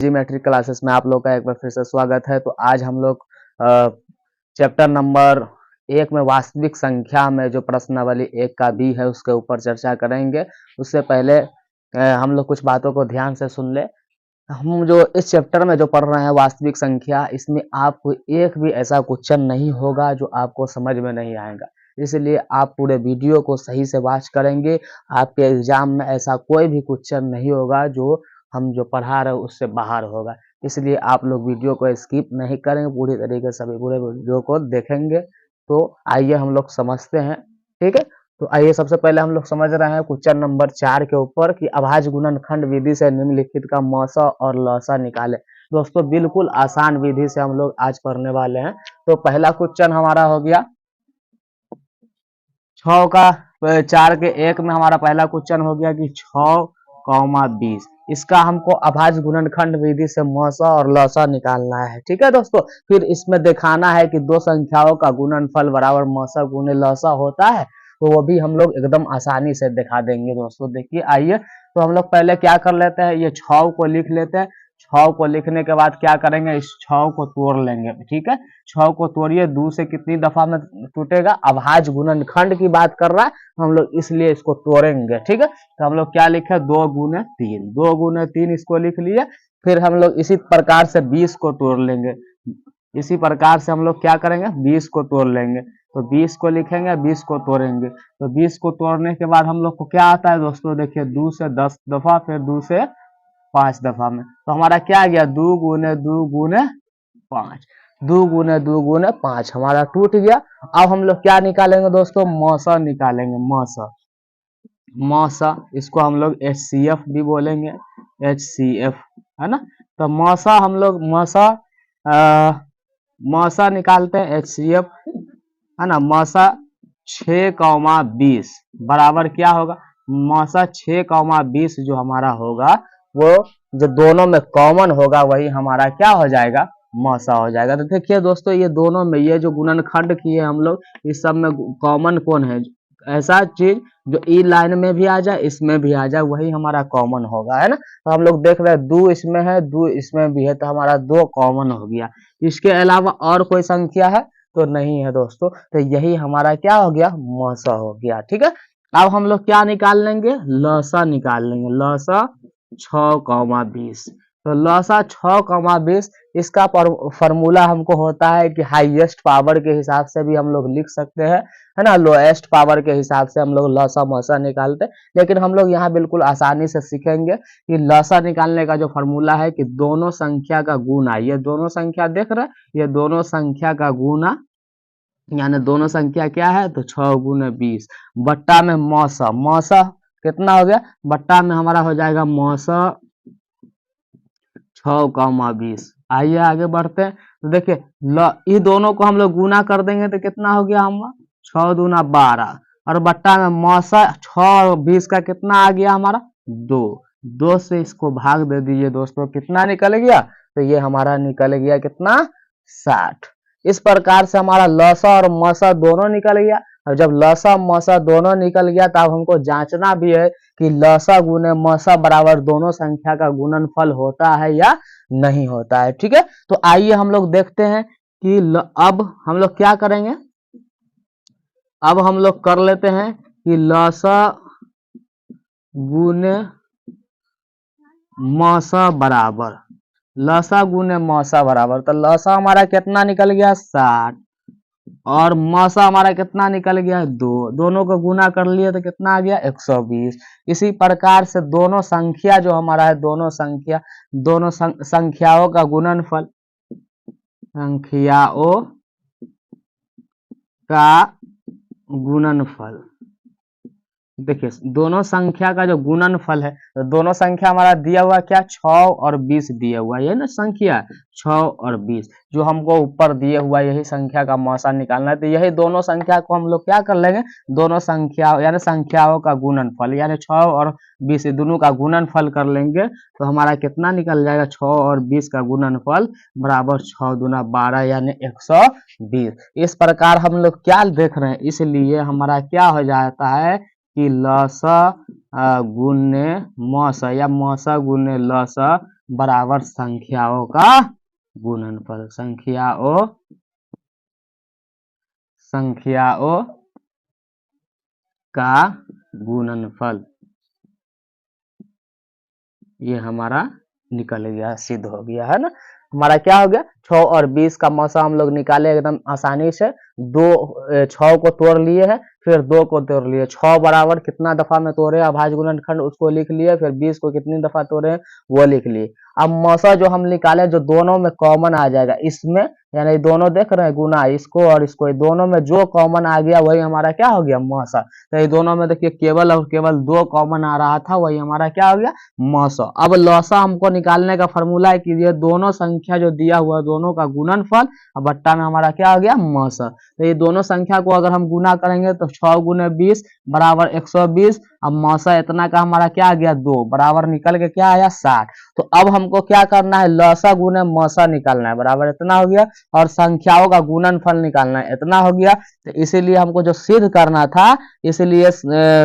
Matric classes में आप लोग का एक बार फिर से स्वागत है। तो आज हम लोग चैप्टर नंबर 1 में वास्तविक संख्या में जो प्रश्नावली 1 का बी है उसके ऊपर चर्चा करेंगे। उससे पहले हम लोग कुछ बातों को ध्यान से सुन ले। हम जो इस चैप्टर में जो पढ़ रहे हैं वास्तविक संख्या, इसमें आपको एक भी ऐसा क्वेश्चन नहीं होगा जो आपको समझ में नहीं आएगा, इसलिए आप पूरे वीडियो को सही से वॉच करेंगे। आपके एग्जाम में ऐसा कोई भी क्वेश्चन नहीं होगा जो हम जो पढ़ा रहे हैं उससे बाहर होगा, इसलिए आप लोग वीडियो को स्किप नहीं करेंगे, पूरी तरीके से पूरे वीडियो को देखेंगे। तो आइए हम लोग समझते हैं, ठीक है। तो आइए सबसे पहले हम लोग समझ रहे हैं क्वेश्चन नंबर 4 के ऊपर कि अभाज्य गुणनखंड विधि से निम्नलिखित का मौसा और लौसा निकाले। दोस्तों बिल्कुल आसान विधि से हम लोग आज पढ़ने वाले हैं। तो पहला क्वेश्चन हमारा हो गया 6 का 4 के 1 में हमारा पहला क्वेश्चन हो गया कि 6,20, इसका हमको अभाज्य गुणनखंड विधि से मौसा और लौसा निकालना है, ठीक है दोस्तों। फिर इसमें दिखाना है कि दो संख्याओं का गुणनफल बराबर मौसा गुणे लौसा होता है, तो वो भी हम लोग एकदम आसानी से दिखा देंगे दोस्तों। देखिए आइए, तो हम लोग पहले क्या कर लेते हैं, ये 6 को लिख लेते हैं। 6 को लिखने के बाद क्या करेंगे, इस 6 को तोड़ लेंगे, ठीक है। 6 को तोड़िए, 2 से कितनी दफा में टूटेगा, अभाज्य गुणनखंड की बात कर रहा है हम लोग, इसलिए इसको तोड़ेंगे, ठीक है। तो हम लोग क्या लिखे, 2 गुने 3, 2 गुने 3 इसको लिख लिए। फिर हम लोग इसी प्रकार से 20 को तोड़ लेंगे, इसी प्रकार से हम लोग क्या करेंगे, 20 को तोड़ लेंगे। तो 20 को लिखेंगे, 20 को तोड़ेंगे। तो 20 को तोड़ने के बाद हम लोग को क्या आता है दोस्तों, देखिए 2 से 10 दफा, फिर 2 से 5 दफा में, तो हमारा क्या आ गया, 2 गुने 2 गुने 5, 2 गुने 2 गुने 5 हमारा टूट गया। अब हम लोग क्या निकालेंगे दोस्तों, मौसा निकालेंगे, मौसा। मौसा इसको हम लोग HCF भी बोलेंगे, HCF है ना। तो मौसा हम लोग मौसा निकालते हैं HCF, है ना। मौसा 6,20 बराबर क्या होगा, मौसा 6,20 जो हमारा होगा वो जो दोनों में कॉमन होगा वही हमारा क्या हो जाएगा, मौसा हो जाएगा। तो देखिए दोस्तों, ये दोनों में ये जो गुणनखंड किए हम लोग, इस सब में कॉमन कौन है, ऐसा चीज जो ई लाइन में भी आ जाए इसमें भी आ जाए वही हमारा कॉमन होगा, है ना। तो हम लोग देख रहे हैं 2 इसमें है, 2 इसमें भी है, तो हमारा 2 कॉमन हो गया। इसके अलावा और कोई संख्या है तो नहीं है दोस्तों, तो यही हमारा क्या हो गया, मौसा हो गया, ठीक है। अब हम लोग क्या निकाल लेंगे, लौसा निकाल लेंगे, लौसा 6,20। तो लौसा 6,20 इसका फॉर्मूला हमको होता है कि हाईएस्ट पावर के हिसाब से भी हम लोग लिख सकते हैं, है ना। लोएस्ट पावर के हिसाब से हम लोग लौसा मौसा निकालते हैं, लेकिन हम लोग यहाँ बिल्कुल आसानी से सीखेंगे कि लौसा निकालने का जो फॉर्मूला है कि दोनों संख्या का गुना, ये दोनों संख्या देख रहे हैं, ये दोनों संख्या का गुना, यानी दोनों संख्या क्या है, तो 6 गुने 20 बट्टा में मौसा, मौसा कितना हो गया, बट्टा में हमारा हो जाएगा मौसा 6,20। आइए आगे बढ़ते हैं। तो देखिए ये दोनों को हम लोग गुना कर देंगे तो कितना हो गया हमारा, 6 दूना 12, और बट्टा में मौसा 6 और 20 का कितना आ गया हमारा, 2, 2 से इसको भाग दे दीजिए दोस्तों, कितना निकल गया, तो ये हमारा निकल गया कितना, 60। इस प्रकार से हमारा लौसा और मौसा दोनों निकल गया। और जब लौसा मौसा दोनों निकल गया तब हमको जांचना भी है कि लौसा गुने मौसा बराबर दोनों संख्या का गुणनफल होता है या नहीं होता है, ठीक है। तो आइए हम लोग देखते हैं कि अब हम लोग क्या करेंगे, अब हम लोग कर लेते हैं कि लौसा गुने मौसा बराबर, लौसा गुने मौसा बराबर, तो लौसा हमारा कितना निकल गया, 60, और मौसा हमारा कितना निकल गया, 2, दोनों को गुना कर लिए तो कितना आ गया, 120। इसी प्रकार से दोनों संख्या जो हमारा है, दोनों संख्याओं का गुणनफल, संख्याओं का गुणनफल, देखिए दोनों संख्या का जो गुणनफल है, तो दोनों संख्या हमारा दिया हुआ क्या, 6 और 20 दिया हुआ है ना, संख्या 6 और 20 जो हमको ऊपर दिए हुआ, यही संख्या का मौसा निकालना है। तो यही दोनों संख्या को हम लोग क्या कर लेंगे, दोनों संख्या यानी संख्याओं का गुणनफल, यानी 6 और 20 दोनों का गुणनफल कर लेंगे तो हमारा कितना निकल जाएगा, 6 और 20 का गुणनफल बराबर 6 दूना 12 यानी 120। इस प्रकार हम लोग क्या देख रहे हैं, इसलिए हमारा क्या हो जाता है कि लौसा गुने मौसा या मौसा गुने लौसा बराबर संख्याओं का गुणनफल। संख्याओं का गुणनफल ये हमारा निकल गया, सिद्ध हो गया है ना। हमारा क्या हो गया, 6 और 20 का मौसा हम लोग निकाले एकदम आसानी से। 6 को तोड़ लिए है, फिर 2 को तोड़ लिए। 6 बराबर कितना दफा में तोड़े अभाज्य गुणनखंड उसको लिख लिए, फिर 20 को कितनी दफा तोड़े वो लिख लिए। अब मौसा जो हम निकाले जो दोनों में कॉमन आ जाएगा इसमें, यानी दोनों देख रहे हैं गुना इसको और इसको, दोनों में जो कॉमन आ गया वही हमारा क्या हो गया, मौसा। तो ये दोनों में देखिए केवल और केवल 2 कॉमन आ रहा था, वही हमारा क्या हो गया, मौसा। अब लौसा हमको निकालने का फॉर्मूला है कि ये दोनों संख्या जो दिया हुआ दोनों का गुणनफल और बट्टा में हमारा क्या हो गया, मौसा। तो ये दोनों संख्या को अगर हम गुना करेंगे तो 6 गुने 20 बराबर 120। अब मौसा इतना का हमारा क्या आ गया, 2 बराबर निकल के क्या आया, 60। तो अब हमको क्या करना है, लौसा गुने मौसा निकालना है, बराबर इतना हो गया। और संख्याओं का गुणनफल निकालना है, इतना हो गया। तो इसीलिए हमको जो सिद्ध करना था, इसलिए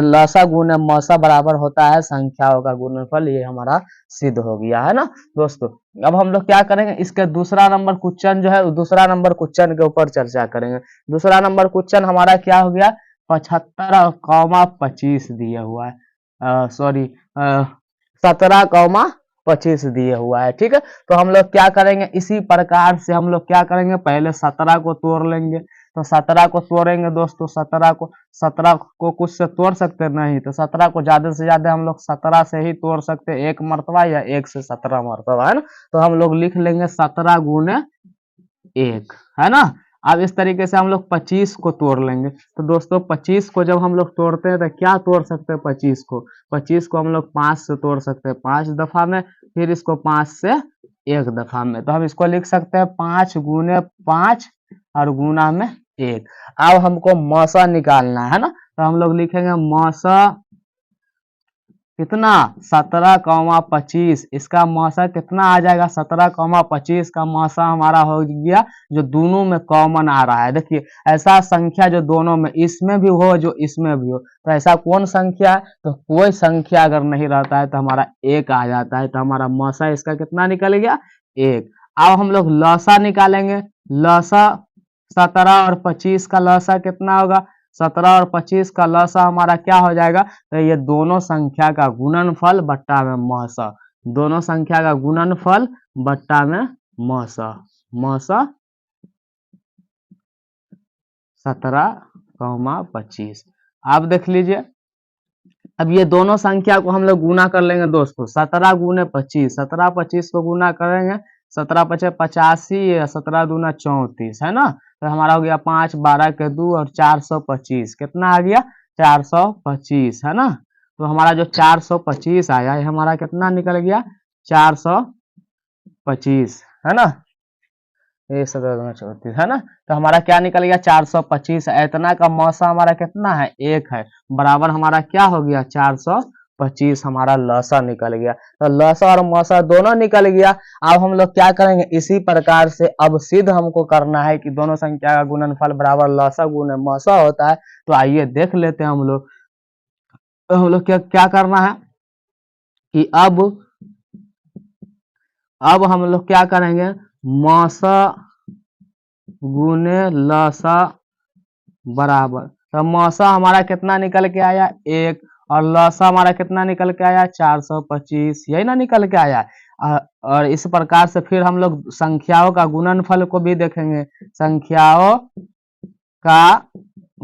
लौसा गुने मौसा बराबर होता है संख्याओं का गुणनफल, ये हमारा सिद्ध हो गया है ना दोस्तों। अब हम लोग क्या करेंगे, इसके दूसरा नंबर क्वेश्चन जो है, दूसरा नंबर क्वेश्चन के ऊपर चर्चा करेंगे। दूसरा नंबर क्वेश्चन हमारा क्या हो गया, 75,25 दिया हुआ है, सॉरी 17,25 दिए हुआ है, ठीक है। तो हम लोग क्या करेंगे, इसी प्रकार से हम लोग क्या करेंगे, पहले 17 को तोड़ लेंगे। तो 17 को तोड़ेंगे दोस्तों, 17 को कुछ से तोड़ सकते नहीं, तो 17 को ज्यादा से ज्यादा हम लोग 17 से ही तोड़ सकते हैं, 1 मरतबा या 1 से 17 मरतबा, है ना। तो हम लोग लिख लेंगे 17 गुने 1, है ना। अब इस तरीके से हम लोग 25 को तोड़ लेंगे। तो दोस्तों 25 को जब हम लोग तोड़ते हैं तो क्या तोड़ सकते हैं, 25 को हम लोग 5 से तोड़ सकते हैं, 5 दफा में, फिर इसको 5 से 1 दफा में। तो हम इसको लिख सकते हैं 5 गुने 5 और गुना में 1। अब हमको मौसा निकालना है ना, तो हम लोग लिखेंगे मौसा कितना, 17,25। इसका मौसा कितना आ जाएगा, 17,25 का मौसा हमारा हो गया जो दोनों में कॉमन आ रहा है। देखिए ऐसा संख्या जो दोनों में, इसमें भी हो जो इसमें भी हो, तो ऐसा कौन संख्या है, तो कोई संख्या अगर नहीं रहता है तो हमारा 1 आ जाता है। तो हमारा मौसा इसका कितना निकल गया, 1। अब हम लोग लौसा निकालेंगे। लौसा 17 और 25 का लौसा कितना होगा, 17 और 25 का लौसा हमारा क्या हो जाएगा, तो ये दोनों संख्या का गुणनफल बट्टा में मौसा, दोनों संख्या का गुणनफल बट्टा में मौसा। मौसा 17,25। आप देख लीजिए, अब ये दोनों संख्या को हम लोग गुना कर लेंगे दोस्तों, 17 गुने 25, 17 25 को गुना करेंगे, 17 पचे 85, 17 दूना 34, है ना। तो हमारा हो गया 5 12 के 2 और 425, कितना आ गया, 425, है ना। तो हमारा जो 425 आया, ये हमारा कितना निकल गया, 425, है ना। ये 17 है ना। तो हमारा क्या निकल गया, 425। इतना का मौसा हमारा कितना है, 1 है, बराबर हमारा क्या हो गया, 425 हमारा लौसा निकल गया। तो लौसा और मौसा दोनों निकल गया। अब हम लोग क्या करेंगे, इसी प्रकार से अब सिद्ध हमको करना है कि दोनों संख्या का गुणनफल बराबर लौसा गुने मौसा होता है। तो आइए देख लेते हैं हम लोग। तो हम लोग क्या क्या करना है कि अब हम लोग क्या करेंगे, मौसा गुने लौसा बराबर, तो मौसा हमारा कितना निकल के आया, 1, और लौसा हमारा कितना निकल के आया, 425, यही ना निकल के आया। और इस प्रकार से फिर हम लोग संख्याओं का गुणनफल को भी देखेंगे। संख्याओं का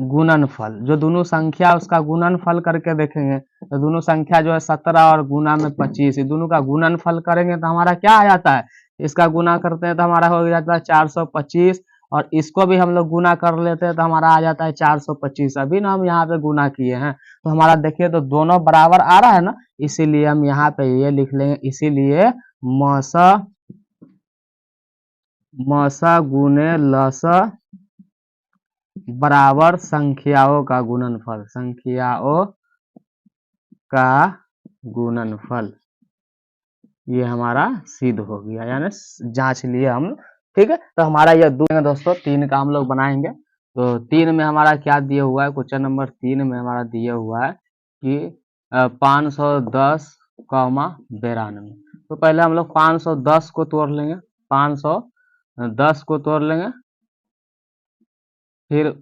गुणनफल, जो दोनों संख्या उसका गुणनफल करके देखेंगे। तो दोनों संख्या जो है 17 और गुना में 25, दोनों का गुणनफल करेंगे तो हमारा क्या आ जाता है, इसका गुना करते हैं तो हमारा हो जाता है 425, और इसको भी हम लोग गुना कर लेते हैं तो हमारा आ जाता है 425। अभी ना हम यहाँ पे गुना किए हैं, तो हमारा देखिए तो दोनों बराबर आ रहा है ना, इसीलिए हम यहाँ पे ये लिख लेंगे। इसीलिए मौसा गुने लौसा बराबर संख्याओं का गुणनफल, संख्याओं का गुणनफल, ये हमारा सिद्ध हो गया, यानी जांच लिए हम, ठीक है। तो हमारा यह दोस्तों 3 का हम लोग बनाएंगे। तो 3 में हमारा क्या दिया हुआ है, क्वेश्चन नंबर 3 में हमारा दिया हुआ है कि 510,92। तो पहले हम लोग 510 को तोड़ लेंगे, 510 को तोड़ लेंगे, फिर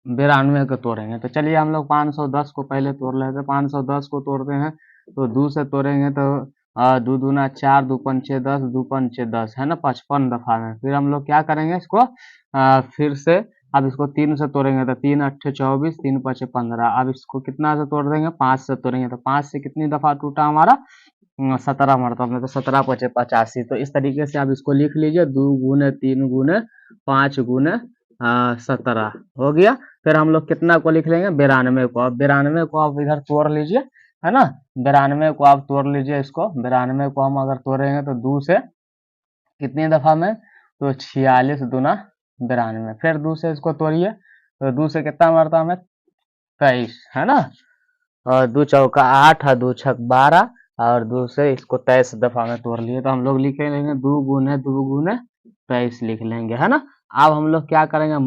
92 को तोड़ेंगे। तो चलिए हम लोग 510 को पहले तोड़ लेते हैं। 510 को तोड़ते हैं तो 2 से तोड़ेंगे तो 2 दूना 4, 2 पंचे 10, 2 पंचे 10 है ना, 55 दफा में। फिर हम लोग क्या करेंगे इसको फिर से अब इसको 3 से तोड़ेंगे तो 3 अट्ठे 24, 3 पचे 15। अब इसको कितना से तोड़ देंगे, 5 से तोड़ेंगे तो 5 से कितनी दफा टूटा हमारा, 17 मरतबा में, तो 17 पचे 85। तो इस तरीके से आप इसको लिख लीजिए, 2 गुने 3 गुने 5 गुने 17 हो गया। फिर हम लोग कितना को लिख लेंगे, 92 को। अब 92 को आप इधर तोड़ लीजिए, है ना, 92 को आप तोड़ लीजिए इसको। 92 को हम अगर तोड़ेंगे तो 2 से कितनी दफा में, तो 46 दूना 92। फिर 2 से इसको तोड़िए तो 2 से कितना मरता में, 23 है ना, और 2 चौका 8 और 2 छक 12 और 2 से इसको 23 दफा में तोड़ लिए। तो हम लोग लिख लेंगे 2 गुने 23 लिख लेंगे, है ना। अब हम लोग क्या करेंगे,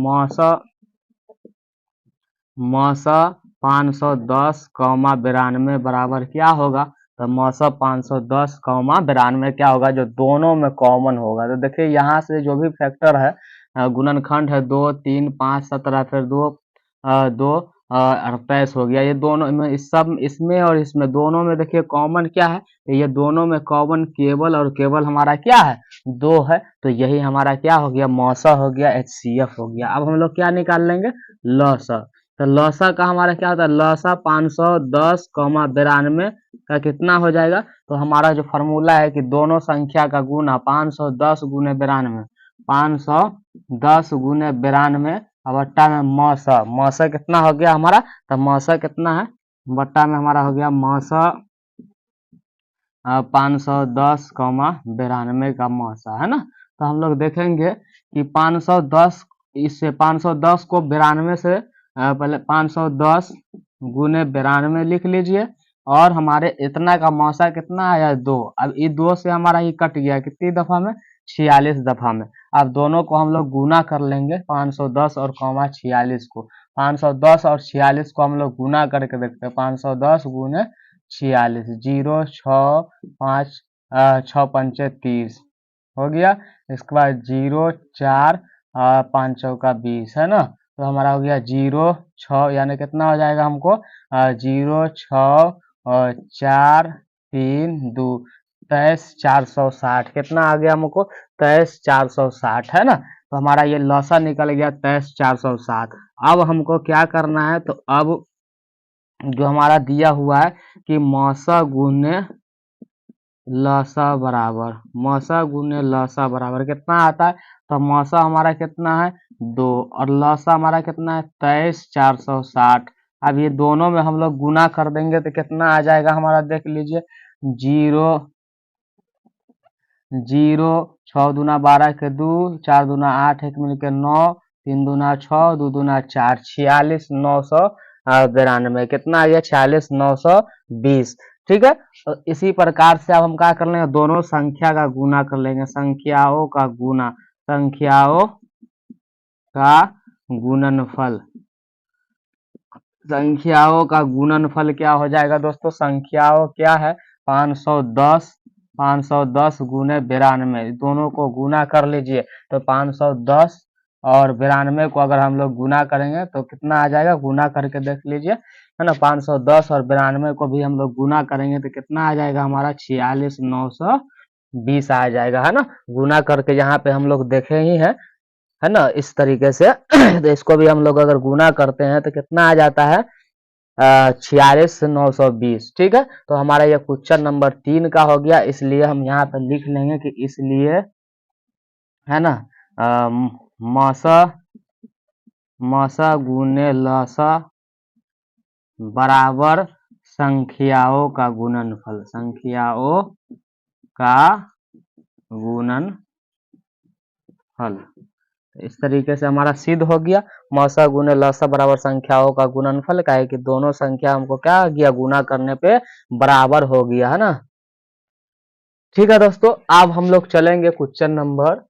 मौसा 510 कौमा 92 बराबर क्या होगा, तो मौसा 510 कौमा 92 क्या होगा, जो दोनों में कॉमन होगा। तो देखिए यहाँ से जो भी फैक्टर है, गुणनखंड है 2 3 5 17, फिर 2 28 हो गया। ये दोनों में, इस सब इसमें और इसमें दोनों में देखिए कॉमन क्या है, तो ये दोनों में कॉमन केवल और केवल हमारा क्या है, 2 है। तो यही हमारा क्या हो गया, मौसा हो गया, HCF हो गया। अब हम लोग क्या निकाल लेंगे, लौसा। तो लौसा का हमारा क्या होता है, लौसा 510 कौमा 92 का कितना हो जाएगा, तो हमारा जो फॉर्मूला है कि दोनों संख्या का गुना 510 गुने 92, 510 गुने 92 और बट्टा में मौसा, मौसा कितना हो गया हमारा, तो मौसा कितना है, बट्टा में हमारा हो गया मौसा 510 कौमा 92 का मौसा, है ना। तो हम लोग देखेंगे कि 510, इससे 510 को 92 से पहले 510 गुने 92 लिख लीजिए, और हमारे इतना का मौसा कितना आया, 2। अब ये 2 से हमारा ये कट गया कितनी दफा में, 46 दफा में। अब दोनों को हम लोग गुना कर लेंगे, 510 और कौमा 46 को। 510 और 46 को हम लोग गुना करके देखते हैं, 510 गुने 46, 0 6 5 6 पंचे 30 हो गया। इसके बाद 0 4 5 चौका 20 है ना। तो हमारा हो गया 0 6, यानी कितना हो जाएगा हमको, 0 6 4 3 2 23 460 कितना आ गया हमको, 23 460 है ना। तो हमारा ये लौसा निकल गया 23 460। अब हमको क्या करना है, तो अब जो हमारा दिया हुआ है कि मौसा गुने लौसा बराबर, मौसा गुने लौसा बराबर कितना आता है, तो मौसा हमारा कितना है 2 और लौसा हमारा कितना है 23 460। अब ये दोनों में हम लोग गुना कर देंगे तो कितना आ जाएगा हमारा, देख लीजिए, 0 0 6 दूना 12 के 2, 4 दूना 8, 1 मिल के 9, 3 दूना 6, 2 दूना 4, 46 992 कितना आ गया, 46 920। ठीक है, तो इसी प्रकार से अब हम क्या कर लेंगे, दोनों संख्या का गुना कर लेंगे, संख्याओं का गुना, संख्याओं का गुणनफल, संख्याओं का गुणनफल क्या हो जाएगा दोस्तों, संख्याओं क्या है 510 गुने 92, दोनों को गुना कर लीजिए। तो 510 और 92 को अगर हम लोग गुना करेंगे तो कितना आ जाएगा, गुना करके देख लीजिए, है ना। 510 और 92 को भी हम लोग गुना करेंगे तो कितना आ जाएगा हमारा, 46 920 आ जाएगा, है ना। गुना करके यहाँ पे हम लोग देखे ही है ना, इस तरीके से। तो इसको भी हम लोग अगर गुना करते हैं तो कितना आ जाता है, 46 920। ठीक है, तो हमारा ये क्वेश्चन नंबर 3 का हो गया। इसलिए हम यहाँ पे लिख लेंगे कि इसलिए, है ना, मौसा गुने लौसा बराबर संख्याओं का गुणनफल, संख्याओं का गुणनफल। इस तरीके से हमारा सिद्ध हो गया, मौसा गुने लौसा बराबर संख्याओं का गुणनफल का है कि दोनों संख्या हमको क्या हो गया, गुना करने पे बराबर हो गया, है ना। ठीक है दोस्तों, अब हम लोग चलेंगे क्वेश्चन नंबर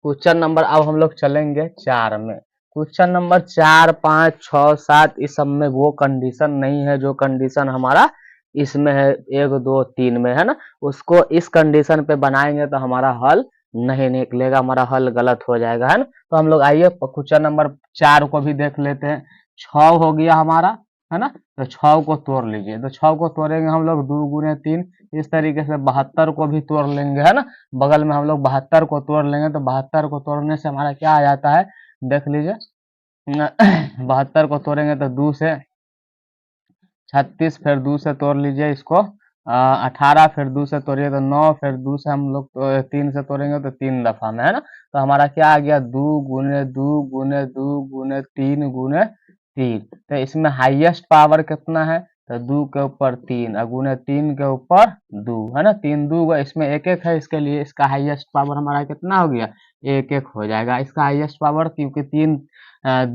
अब हम लोग चलेंगे 4 में। क्वेश्चन नंबर 4 5 6 7 इस सब में वो कंडीशन नहीं है जो कंडीशन हमारा इसमें है 1 2 3 में, है ना। उसको इस कंडीशन पे बनाएंगे तो हमारा हल नहीं निकलेगा, हमारा हल गलत हो जाएगा, है ना। तो हम लोग आइए क्वेश्चन नंबर 4 को भी देख लेते हैं। 6 हो गया हमारा, है ना। तो 6 को तोड़ लीजिए, तो 6 को तोड़ेंगे हम लोग 2 गुने 3, इस तरीके से 72 को भी तोड़ लेंगे, है ना। बगल में हम लोग 72 को तोड़ लेंगे, तो 72 को तोड़ने से हमारा क्या आ जाता है, देख लीजिए। 72 को तोड़ेंगे तो 2 से 36, फिर 2 से तोड़ लीजिए इसको 18, फिर 2 से तोड़िए तो 9, फिर 2 से हम लोग 3 से तोड़ेंगे तो 3 दफा में, है ना। तो हमारा क्या आ गया, 2 गुने 2 गुने 2 गुने 3 गुने 3। तो इसमें हाईएस्ट पावर कितना है, तो 2 के ऊपर 3 और गुने 3 के ऊपर 2, है ना। 3 2 इसमें 1 1 है, इसके लिए इसका हाईएस्ट पावर हमारा कितना हो गया, 1 1 हो जाएगा इसका हाईएस्ट पावर, क्योंकि 3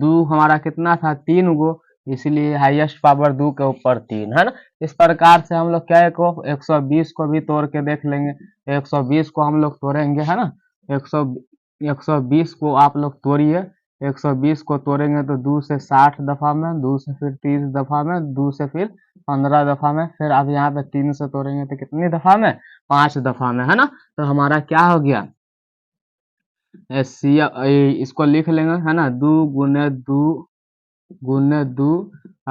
2 हमारा कितना था, 3 गो, इसलिए हाईएस्ट पावर 2 के ऊपर 3, है ना। इस प्रकार से हम लोग क्या को 120 को भी तोड़ के देख लेंगे। 120 को हम लोग तोड़ेंगे, है ना। 120 को आप लोग तोड़िए। 120 को तोड़ेंगे तो 2 से 60 दफा में, 2 से फिर 30 दफा में, 2 से फिर 15 दफा में, फिर अब यहाँ पे 3 से तोड़ेंगे तो कितनी दफा में, 5 दफा में, है ना। तो हमारा क्या हो गया, इसको लिख लेंगे, है ना। 2 गुने 2 गुने 2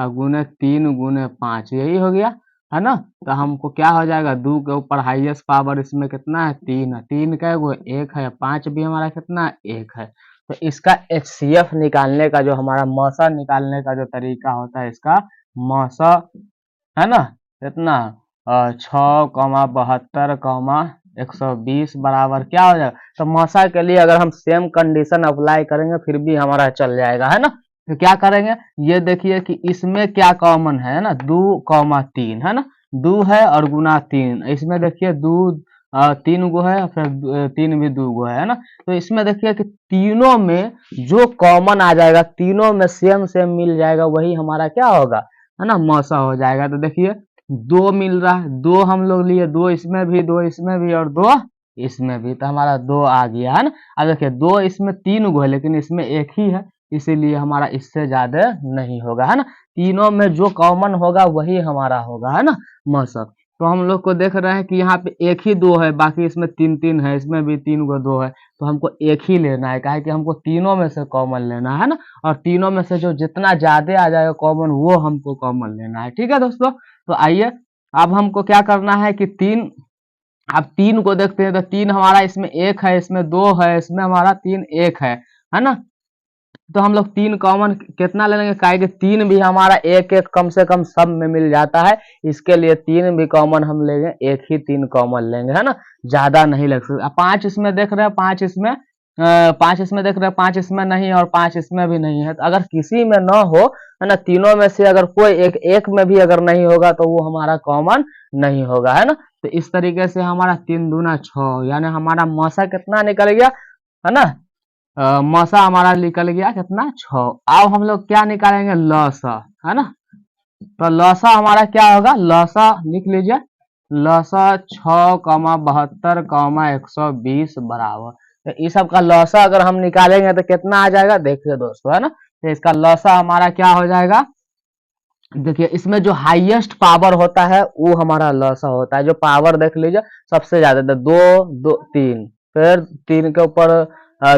गुने 3 गुने 5, यही हो गया, है ना। तो हमको क्या हो जाएगा, 2 के ऊपर हाईएस्ट पावर इसमें कितना है, 3 है, 3 का वो 1 है, 5 भी हमारा कितना है, 1 है। तो इसका HCF निकालने का जो हमारा मौसा निकालने का जो तरीका होता है, इसका मौसा, है ना, कितना 6,72,120 बराबर क्या हो जाएगा। तो मौसा के लिए अगर हम सेम कंडीशन अप्लाई करेंगे फिर भी हमारा चल जाएगा, है ना। तो क्या करेंगे, ये देखिए कि इसमें क्या कॉमन है ना, 2,3, है ना। 2 है और गुना 3, इसमें देखिए 2 3 गो है, फिर 3 भी 2 गो है ना। तो इसमें देखिए कि तीनों में जो कॉमन आ जाएगा, तीनों में सेम सेम मिल जाएगा, वही हमारा क्या होगा, है ना, मौसा हो जाएगा। तो देखिए 2 मिल रहा है, 2 हम लोग लिए, 2 इसमें भी, 2 इसमें भी और 2 इसमें भी, तो हमारा 2 आ गया, है ना। अब देखिए 2 इसमें 3 गो है, लेकिन इसमें 1 ही है, इसीलिए हमारा इससे ज्यादा नहीं होगा, है ना। तीनों में जो कॉमन होगा वही हमारा होगा, है ना, मौसा। तो हम लोग को देख रहे हैं कि यहाँ पे 1 ही 2 है, बाकी इसमें 3 3 है, इसमें भी 3 गो 2 है, तो हमको 1 ही लेना है, काहे कि हमको तीनों में से कॉमन लेना है ना। और तीनों में से जो जितना ज्यादा आ जाएगा कॉमन, वो हमको कॉमन लेना है, ठीक है दोस्तों। तो आइए अब हमको क्या करना है कि 3, अब 3 को देखते हैं, तो 3 हमारा इसमें 1 है, इसमें 2 है, इसमें हमारा 3 1 है ना। तो हम लोग 3 कॉमन कितना ले लेंगे, काहे कि 3 भी हमारा 1 1 कम से कम सब में मिल जाता है, इसके लिए 3 भी कॉमन हम लेंगे, 1 ही 3 कॉमन लेंगे, है ना, ज्यादा नहीं लग सकता। 5 इसमें देख रहे हैं, 5 इसमें 5 इसमें देख रहे हैं, 5 इसमें नहीं और 5 इसमें भी नहीं है। तो अगर किसी में न हो, है ना, तीनों में से अगर कोई एक में भी अगर नहीं होगा तो वो हमारा कॉमन नहीं होगा, है ना। तो इस तरीके से हमारा 3 दूना 6, यानी हमारा मौसा कितना निकल गया, है ना। मौसा हमारा निकल गया कितना, 6। अब हम लोग क्या निकालेंगे, लौसा, है ना। तो लौसा हमारा क्या होगा, लौसा लिख लीजिए, लौसा 6,72,120 बराबर। तो इस सब का लौसा अगर हम निकालेंगे तो कितना आ जाएगा, देखिए दोस्तों, है ना। तो इसका लौसा हमारा क्या हो जाएगा, देखिए इसमें जो हाईएस्ट पावर होता है वो हमारा लौसा होता है। जो पावर देख लीजिए सबसे ज्यादा, तो 2 2 3, फिर 3 के ऊपर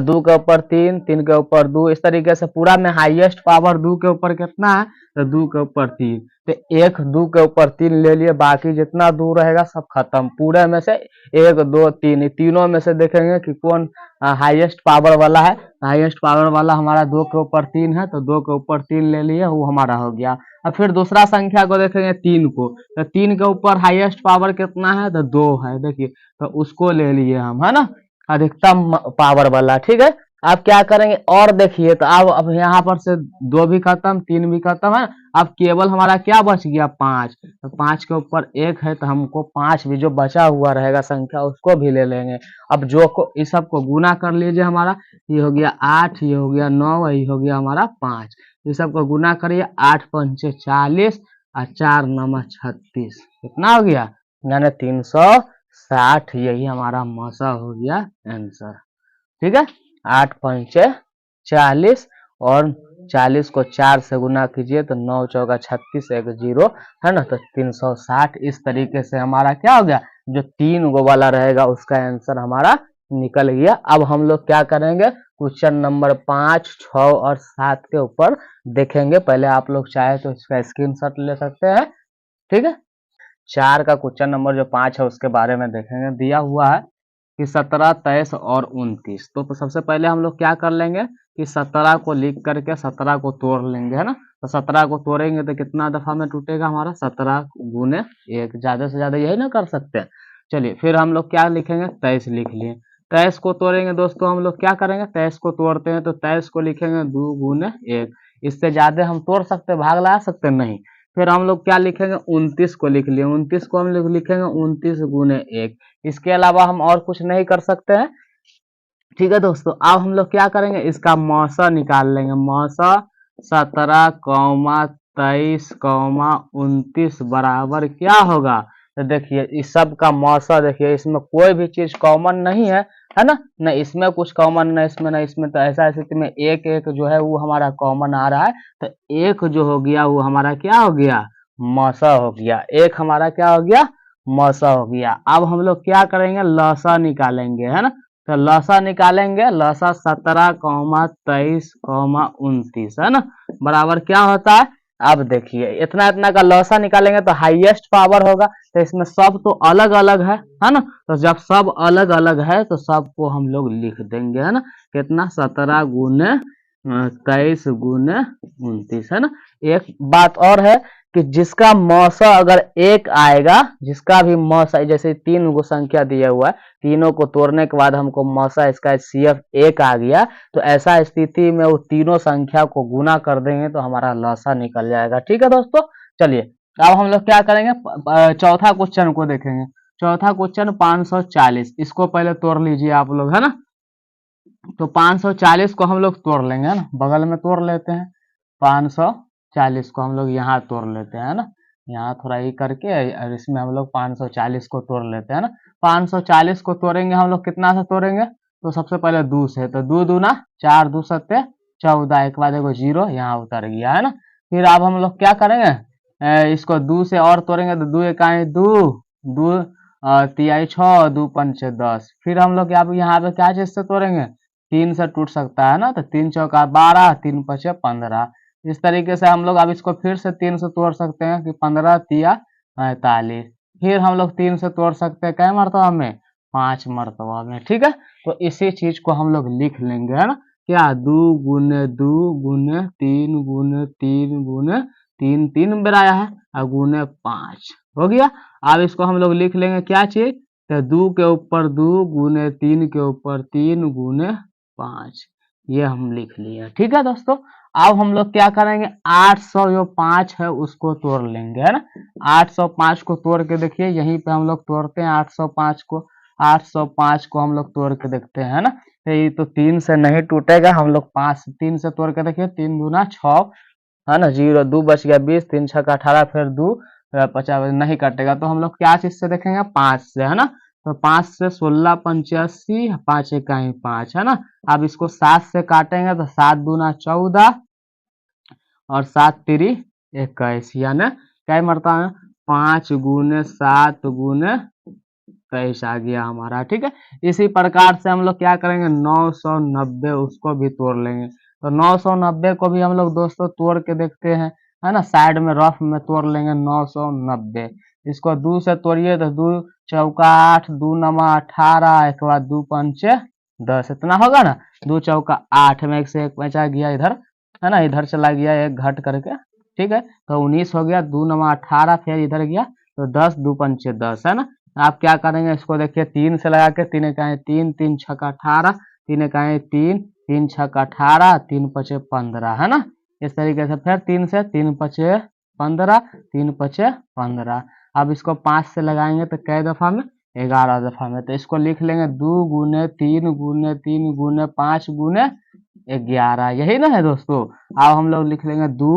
2 के ऊपर 3, 3 के ऊपर 2, इस तरीके से पूरा में हाईएस्ट पावर 2 के ऊपर कितना है, तो 2 के ऊपर 3। तो 1 2 के ऊपर 3 ले लिए, बाकी जितना दूर रहेगा सब खत्म, पूरे में से 1 2 3, तीनों में से देखेंगे कि कौन हाईएस्ट पावर वाला है। हाईएस्ट पावर वाला हमारा 2 के ऊपर 3 है, तो 2 के ऊपर 3 ले लिए, वो हमारा हो गया। अब फिर दूसरा संख्या को देखेंगे 3 को, तो 3 के ऊपर हाईएस्ट पावर कितना है, तो 2 है, देखिए, तो उसको ले लिए हम, है ना, अधिकतम पावर वाला, ठीक है। अब क्या करेंगे और देखिए, तो अब यहाँ पर से 2 भी खत्म, 3 भी खत्म है। अब केवल हमारा क्या बच गया, 5। तो 5 के ऊपर 1 है, तो हमको 5 भी जो बचा हुआ रहेगा संख्या उसको भी ले लेंगे। अब जो को इस सब को गुना कर लीजिए, हमारा ये हो गया 8, ये हो गया 9, ये हो गया हमारा 5। ये सब को गुना करिए, 8 पंचे 40 और 4 9 36, कितना हो गया, यानी 360। यही हमारा मौसा हो गया आंसर, ठीक है। 8 पंचे 40 और 40 को 4 से गुना कीजिए तो 9 चौका 36 एक 0 है ना, तो 360। इस तरीके से हमारा क्या हो गया, जो 3 गो वाला रहेगा उसका आंसर हमारा निकल गया। अब हम लोग क्या करेंगे, क्वेश्चन नंबर 5, 6 और 7 के ऊपर देखेंगे। पहले आप लोग चाहे तो इसका स्क्रीनशॉट ले सकते हैं, ठीक है। 4 का क्वेश्चन नंबर जो 5 है उसके बारे में देखेंगे। दिया हुआ है कि 17, 23 और 29। तो सबसे पहले हम लोग क्या कर लेंगे कि 17 को लिख करके 17 को तोड़ लेंगे, है ना। तो 17 को तोड़ेंगे तो कितना दफा में टूटेगा हमारा, 17 गुने 1, ज्यादा से ज्यादा यही ना कर सकते हैं। चलिए फिर हम लोग क्या लिखेंगे, 23 लिख लिए। 23 को तोड़ेंगे दोस्तों, हम लोग क्या करेंगे, 23 को तोड़ते हैं तो 23 को लिखेंगे 2 गुने 1। इससे ज्यादा हम तोड़ सकते, भाग लगा सकते नहीं। फिर हम लोग क्या लिखेंगे, 29 को लिख लिए। 29 को हम लोग लिखेंगे 29 गुने 1। इसके अलावा हम और कुछ नहीं कर सकते हैं, ठीक है दोस्तों। अब हम लोग क्या करेंगे, इसका मौसा निकाल लेंगे। मौसा 17, 23, 29 बराबर क्या होगा, तो देखिए इस सब का मौसा, देखिए इसमें कोई भी चीज कॉमन नहीं है ना, न इसमें कुछ कॉमन, न इसमें न इसमें। तो ऐसा स्थिति में एक एक जो है वो हमारा कॉमन आ रहा है, तो एक जो हो गया वो हमारा क्या हो गया, मौसा हो गया। एक हमारा क्या हो गया, मौसा हो गया। अब हम लोग क्या करेंगे, लसा निकालेंगे, है ना। तो लसा निकालेंगे, लसा 17, 23, 29 है ना, बराबर क्या होता है। अब देखिए इतना इतना का लसा निकालेंगे तो हाईएस्ट पावर होगा, तो इसमें सब तो अलग अलग है ना। तो जब सब अलग अलग है तो सबको हम लोग लिख देंगे, है ना। कितना, 17 गुने 23 गुने 29, है ना। एक बात और है कि जिसका मौसा अगर एक आएगा, जिसका भी मौसा, जैसे 3 गो संख्या दिया हुआ है, तीनों को तोड़ने के बाद हमको मौसा इसका CF 1 आ गया, तो ऐसा स्थिति में वो तीनों संख्या को गुना कर देंगे तो हमारा लसा निकल जाएगा, ठीक है दोस्तों। चलिए अब हम लोग क्या करेंगे, चौथा क्वेश्चन को देखेंगे। चौथा क्वेश्चन 540, इसको पहले तोड़ लीजिए आप लोग, है ना। तो 540 को हम लोग तोड़ लेंगे, है ना, बगल में तोड़ लेते हैं। 540 को हम लोग यहाँ तोड़ लेते हैं, है ना, यहाँ थोड़ा ही करके, और इसमें हम लोग 540 को तोड़ लेते हैं ना। 540 को तोड़ेंगे हम लोग, कितना से तोड़ेंगे, तो सबसे पहले 2 से, तो 2 दूना 4, 2 सत्ते 14, एक बाद एगो 0 यहाँ उतर गया, है ना। फिर अब हम लोग क्या करेंगे, इसको 2 से और तोड़ेंगे तो 2 एकाई 2, 2 तिहाई 6, 2 पंचे 10। फिर हम लोग यहाँ पे क्या चीज से तोड़ेंगे, 3 से टूट सकता है ना, तो 3 चौका 12, 3 पचे 15। इस तरीके से हम लोग अब इसको फिर से 3 से तोड़ सकते हैं कि 15 तिया 45। फिर हम लोग 3 से तोड़ सकते हैं कै मरतबा में, 5 मरतबा में, ठीक है। तो इसी चीज को हम लोग लिख लेंगे, है ना। क्या, 2 गुने 2 गुने 3 गुने 3 गुने 3, 3 बेर आया है, और गुने 5 हो गया। अब इसको हम लोग लिख लेंगे क्या चीज, तो 2 के ऊपर 2 गुने 3 के ऊपर 3 गुने 5, ये हम लिख लिए, ठीक है दोस्तों। अब हम लोग क्या करेंगे, 800 जो 5 है उसको तोड़ लेंगे, है ना। 805 को तोड़ के देखिए, यहीं पे हम लोग तोड़ते हैं 805 को। 805 को हम लोग तोड़ के देखते हैं, है ना। तो ये तो 3 से नहीं टूटेगा, हम लोग 5 से 3 से तोड़ के देखिए, 3 दूना 6, है ना, 0 2 बच गया 20, 3 6 का 18, फिर 2 50 नहीं कटेगा, तो हम लोग क्या चीज से देखेंगे, 5 से, है ना। तो 5 से 16 85, 5 इकाई 5, है ना। अब इसको 7 से काटेंगे तो 7 दूना 14 और 7 तिरी 21, यानी क्या मरता है, 5 गुने 7 गुने 23 आ गया हमारा, ठीक है। इसी प्रकार से हम लोग क्या करेंगे, 990 उसको भी तोड़ लेंगे। तो 990 को भी हम लोग दोस्तों तोड़ के देखते हैं, है ना, साइड में रफ में तोड़ लेंगे 990। इसको 2 से तोड़िए तो 2 चौका 8, 2 नमा 18, एक बाद 2 पंचे 10, इतना होगा ना। 2 चौका 8 में एक से एक बचा गया इधर, है ना, इधर चला गया एक घट करके, ठीक है। तो 19 हो गया, 2 नमा 18, फिर इधर गया तो 10, 2 पंचे 10, है ना। आप क्या करेंगे, इसको देखिए 3 से लगा के, 3 इकाई 3, 3 छक्का 18, 3 इकाई 3, 3 छक्का 18, 3 पचे 15, है ना। इस तरीके से फिर 3 से 3 पचे 15, 3 पचे 15। अब इसको 5 से लगाएंगे तो कै दफा में, 11 दफा में। तो इसको लिख लेंगे 2 गुने 3 गुने 3 गुने 5 गुने 11, यही ना है दोस्तों। अब हम लोग लिख लेंगे 2,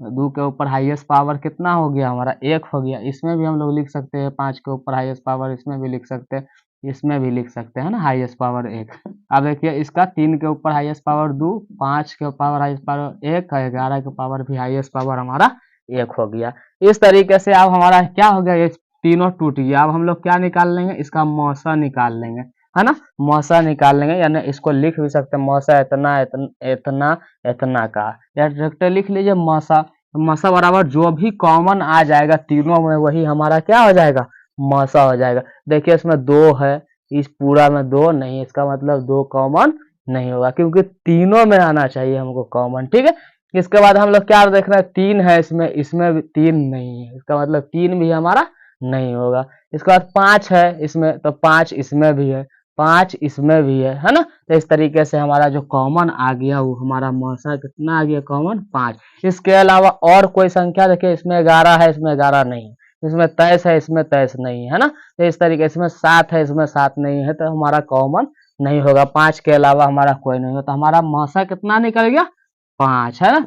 2 के ऊपर हाईएस्ट पावर कितना हो गया हमारा, 1 हो गया। इसमें भी हम लोग लिख सकते हैं 5 के ऊपर हाईएस्ट पावर, इसमें भी लिख सकते हैं, इसमें भी लिख सकते हैं ना, हाईएस्ट पावर 1। अब देखिए इसका 3 के ऊपर हाईएस्ट पावर 2, 5 के पावर हाईएस्ट पावर 1, 11 के पावर भी हाईएस्ट पावर हमारा 1 हो गया। इस तरीके से अब हमारा क्या हो गया, ये तीनों टूट गया। अब हम लोग क्या निकाल लेंगे, इसका मौसा निकाल लेंगे, है ना। मौसा निकाल लेंगे, यानी इसको लिख भी सकते हैं मौसा इतना इतना इतना का, या डायरेक्ट लिख लीजिए मौसा। मौसा बराबर जो भी कॉमन आ जाएगा तीनों में वही हमारा क्या हो जाएगा, मौसा हो जाएगा। देखिए इसमें 2 है, इस पूरा में 2 नहीं, इसका मतलब 2 कॉमन नहीं होगा, क्योंकि तीनों में आना चाहिए हमको कॉमन, ठीक है। इसके बाद हम लोग क्या देख रहे हैं, 3 है इसमें, इसमें भी 3 नहीं है, इसका मतलब 3 भी हमारा नहीं होगा। इसके बाद 5 है इसमें, तो 5 इसमें भी है, 5 इसमें भी है ना। तो इस तरीके से हमारा जो कॉमन आ गया वो हमारा मौसा कितना आ गया, कॉमन 5। इसके अलावा और कोई संख्या देखिए, इसमें 11 है, इसमें 11 नहीं है, इसमें 23 है, इसमें 23 नहीं है ना। तो इस तरीके से इसमें 7 है, इसमें 7 नहीं है, तो हमारा कॉमन नहीं होगा। 5 के अलावा हमारा कोई नहीं होगा, तो हमारा मौसा कितना निकल गया, 5, है ना।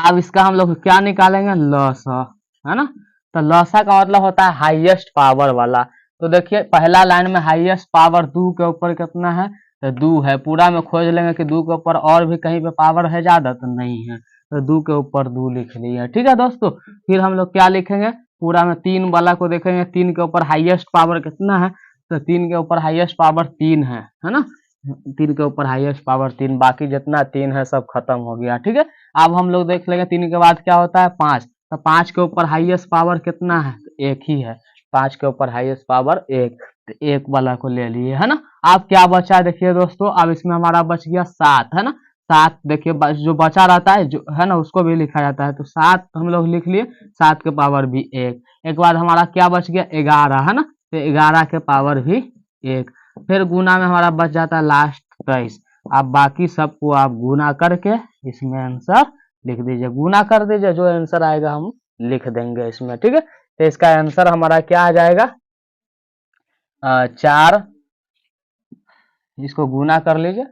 अब इसका हम लोग क्या निकालेंगे, लसा, है ना। तो लसा का मतलब होता है हाईएस्ट पावर वाला। तो देखिए पहला लाइन में हाईएस्ट पावर 2 के ऊपर कितना है, तो 2 है। पूरा में खोज लेंगे कि 2 के ऊपर और भी कहीं पे पावर है ज्यादा, तो नहीं है, तो 2 के ऊपर 2 लिख लिया, ठीक है दोस्तों। फिर हम लोग क्या लिखेंगे, पूरा में 3 वाला को देखेंगे, 3 के ऊपर हाईएस्ट पावर कितना है, तो 3 के ऊपर हाईएस्ट पावर 3 है ना। 3 के ऊपर हाईएस्ट पावर 3, बाकी जितना 3 है सब खत्म हो गया, ठीक है। अब हम लोग देख लेंगे 3 के बाद क्या होता है, 5। तो 5 के ऊपर हाईएस्ट पावर कितना है, तो 1 ही है, 5 के ऊपर हाईएस्ट पावर 1, तो 1 वाला को ले लिए, है ना। अब क्या बचा देखिए दोस्तों, अब इसमें हमारा बच गया 7, है ना। 7 देखिए जो बचा रहता है जो है ना, उसको भी लिखा जाता है, तो 7 हम लोग लिख लिए, 7 के पावर भी 1। एक बाद हमारा क्या बच गया, 11, है ना, तो 11 के पावर भी 1। फिर गुना में हमारा बच जाता है लास्ट 23। अब बाकी सबको आप गुना करके इसमें आंसर लिख दीजिए, गुना कर दीजिए, जो आंसर आएगा हम लिख देंगे इसमें, ठीक है। तो इसका आंसर हमारा क्या आ जाएगा, 4, इसको गुना कर लीजिए।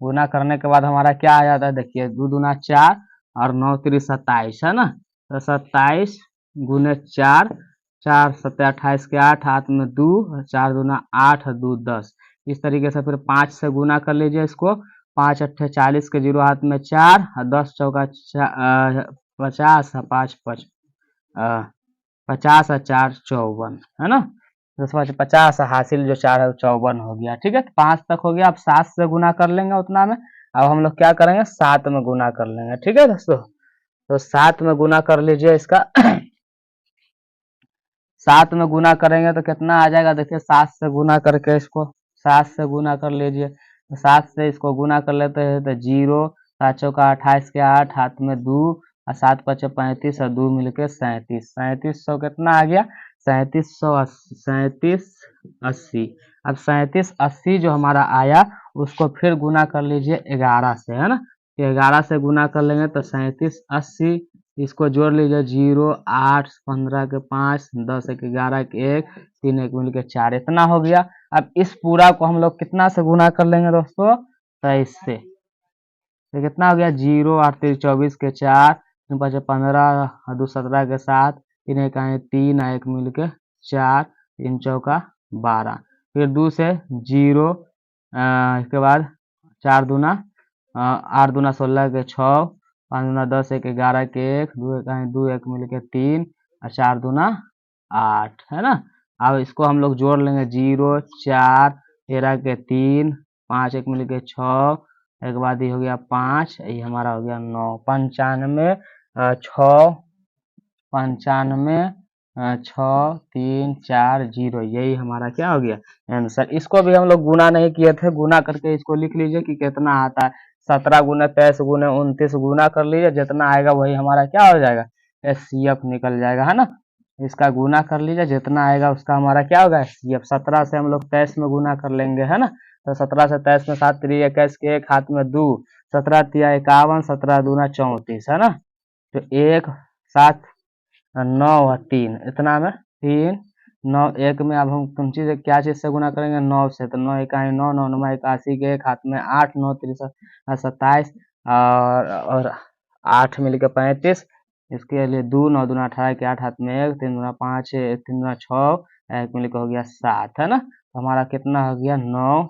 गुना करने के बाद हमारा क्या आ जाता है, देखिए 2 दूना 4 और 9 3 27, है ना। तो 27 गुने 4, 4 7 28 के 8, हाथ में 2, 4 दूना 8 और 2 10। इस तरीके से फिर 5 से गुना कर लीजिए इसको, 5 अट्ठे 40 के 0 हाथ में 4 और 10 चौका 50 और 5 50 और 4 54, है ना। 10 हासिल जो 4 है 54 हो गया, ठीक है। 5 तक हो गया, अब 7 से गुना कर लेंगे उतना में। अब हम लोग क्या करेंगे, 7 में गुना कर लेंगे, ठीक है दोस्तों। तो 7 में गुना कर लीजिए इसका 7 में गुना करेंगे तो कितना आ जाएगा, देखिए 7 से गुना करके इसको 7 से गुना कर लीजिए। तो 7 से इसको गुना कर लेते हैं तो 0, 7 चौका 28 के 8, हाथ में 2 और 7 पचे 35 और 2 मिलके 37। 3700 कितना आ गया, 3780। अब 3780 जो हमारा आया उसको फिर गुना कर लीजिए 11 से, है ना। 11 से गुना कर लेंगे तो 3780, इसको जोड़ लीजिए 0 8 15 के 5 10 एक 11 के 1 3 1 मिल के 4, इतना हो गया। अब इस पूरा को हम लोग कितना से गुना कर लेंगे दोस्तों, 23 से। तो कितना हो गया, 0 8 3 24 के 4 3 5 15 2 17 के 7 3 1 3 1 मिल के 4 3 चौका 12। फिर 2 से 0, इसके बाद 4 दूना 8 दूना 16 के 6 5 दूना 10 1 11 के 1 2 2 1 मिल के 3 और 4 दूना 8, है ना। अब इसको हम लोग जोड़ लेंगे 0 4 13 के 3 5 1 मिल के 6, एक बाद ये हो गया 5, ये हमारा हो गया 9। 95 6 95 6 3 4 0, यही हमारा क्या हो गया आंसर। इसको भी हम लोग गुना नहीं किए थे, गुना करके इसको लिख लीजिए कि कितना आता है। 17 गुने 23 गुने 29 गुना कर लीजिए, जितना आएगा वही हमारा क्या हो जाएगा, एचसीएफ निकल जाएगा, है ना। इसका गुना कर लीजिए, जितना आएगा उसका हमारा क्या होगा, एचसीएफ। 17 से हम लोग 23 में गुना कर लेंगे, है ना। तो 17 से 23 में 7 3 21 के 1 हाथ में 2, 17 तिया 51 17 दूना 34, है ना। तो 1 7 9 और 3, इतना में 3 9 1 में अब हम कौन चीज क्या चीज से गुना करेंगे, 9 से। तो 9 इकाई 9 9 9 81 के 1 हाथ में 8 9 3 27 और 8 मिलकर 35। इसके लिए 2 9 दूना 18 के 8 हाथ में 1 3 दूना 5 3 दूना 6 1 मिलकर हो गया 7, है ना। तो हमारा कितना हो गया 9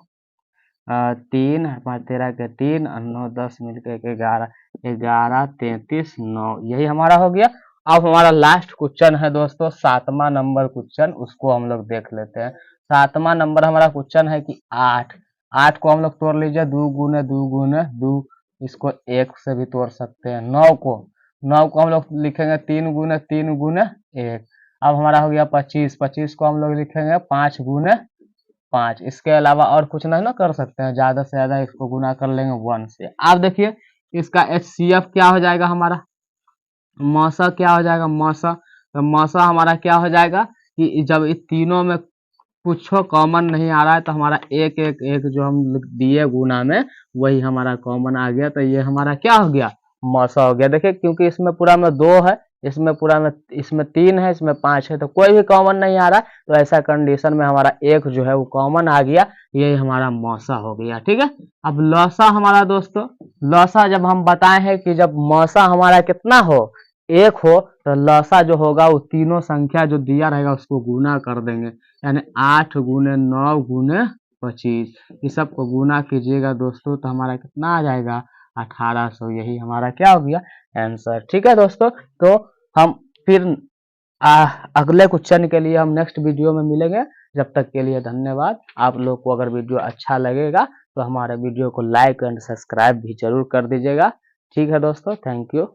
3 5 13 के 3 और 9 10 मिलकर 11 11 33 9 यही हमारा हो गया। अब हमारा लास्ट क्वेश्चन है दोस्तों 7वां नंबर क्वेश्चन, उसको हम लोग देख लेते हैं। 7वां नंबर हमारा क्वेश्चन है कि 8 8 को हम लोग तोड़ लीजिए, 2 गुने 2 गुने 2, इसको 1 से भी तोड़ सकते हैं। 9 को हम लोग लिखेंगे 3 गुने 3 गुने 1। अब हमारा हो गया 25 25 को हम लोग लिखेंगे 5 गुने 5। इसके अलावा और कुछ नहीं ना कर सकते हैं, ज्यादा से ज्यादा इसको गुना कर लेंगे 1 से। आप देखिए इसका HCF क्या हो जाएगा, हमारा मौसा क्या हो जाएगा, मौसा। तो मौसा हमारा क्या हो जाएगा कि जब इस तीनों में कुछ कॉमन नहीं आ रहा है तो हमारा एक एक एक जो हम दिए गुना में वही हमारा कॉमन आ गया, तो ये हमारा क्या हो गया, मौसा हो गया। देखिए क्योंकि इसमें पूरा में 2 है, इसमें पूरा में इसमें 3 है, इसमें 5 है, तो कोई भी कॉमन नहीं आ रहा, तो ऐसा कंडीशन में हमारा एक जो है वो कॉमन आ गया, यही हमारा मौसा हो गया। ठीक है। अब लौसा हमारा दोस्तों, लौसा जब हम बताए हैं कि जब मौसा हमारा कितना हो, एक हो, तो लौसा जो होगा वो तीनों संख्या जो दिया रहेगा उसको गुना कर देंगे, यानी 8 गुने 9 गुने 25, इस सब को गुना कीजिएगा दोस्तों तो हमारा कितना आ जाएगा, 1800। यही हमारा क्या हो गया, आंसर। ठीक है दोस्तों, तो हम फिर अगले क्वेश्चन के लिए हम नेक्स्ट वीडियो में मिलेंगे। जब तक के लिए धन्यवाद। आप लोग को अगर वीडियो अच्छा लगेगा तो हमारे वीडियो को लाइक एंड सब्सक्राइब भी जरूर कर दीजिएगा। ठीक है दोस्तों, थैंक यू।